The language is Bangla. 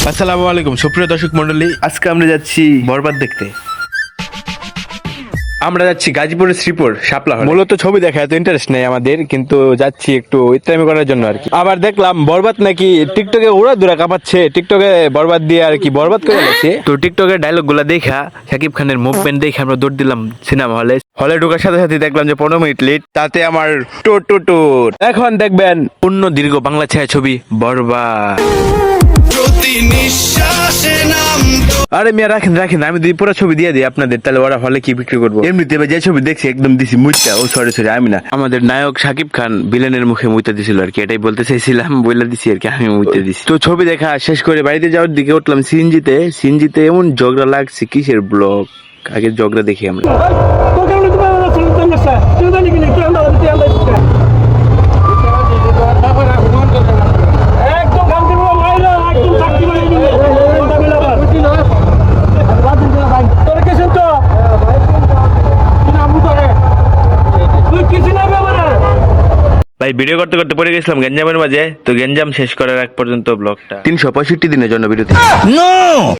আসসালামু আলাইকুম সুপ্রিয় দর্শক মন্ডলী, আজকে আমরা যাচ্ছি বরবাদ দেখতে। আমরা যাচ্ছি গাজীপুরের শ্রীপুর শাপলা হলে। মূলত ছবি দেখা এত ইন্টারেস্ট নেই আমাদের, কিন্তু যাচ্ছি একটু ইত্রামি করার জন্য আর কি। আবার দেখলাম বরবাদ নাকি টিকটকে উড়া দুরা কাঁপাচ্ছে, টিকটকে বরবাদ দিয়ে আর কি বরবাদ করে গেছে। তো টিকটকের ডায়লগ গুলা দেখা, শাকিব খানের মুভমেন্ট দেখে আমরা দৌড় দিলাম সিনেমা হলে। হলে ঢোকার সাথে সাথে দেখলাম যে 15 মিনিট লেট, তাতে আমার টুর। এখন দেখবেন পূর্ণ দীর্ঘ বাংলা ছায়াছবি বরবাদ। আরে মিয়া রাখেন, আমি যদি পুরো ছবি দিয়ে দিই আপনাদের, তাহলে ওরা হলে কি বিক্রি করবো? এমনিতে যে ছবি দেখছি একদম দিছি মুইতা। ও সরি আমি না, আমাদের নায়ক শাকিব খান ভিলেনের মুখে মুইতা দিছিল আর কি, এটাই বলতে চাইছিলাম, বলে দিছি আর কি, আমি মুইতে দিছি। তো ছবি দেখা শেষ করে বাড়িতে যাওয়ার দিকে উঠলাম সিনজিতে এমন ঝগড়া লাগছে, কিসের ব্লগ, আগে ঝগড়া দেখি আমরা। ভাই ভিডিও করতে করতে পড়ে গেছিলাম গেঞ্জামের মাঝে, তো গেঞ্জাম শেষ করার এক পর্যন্ত ব্লগটা 365 দিনের জন্য বিরতি।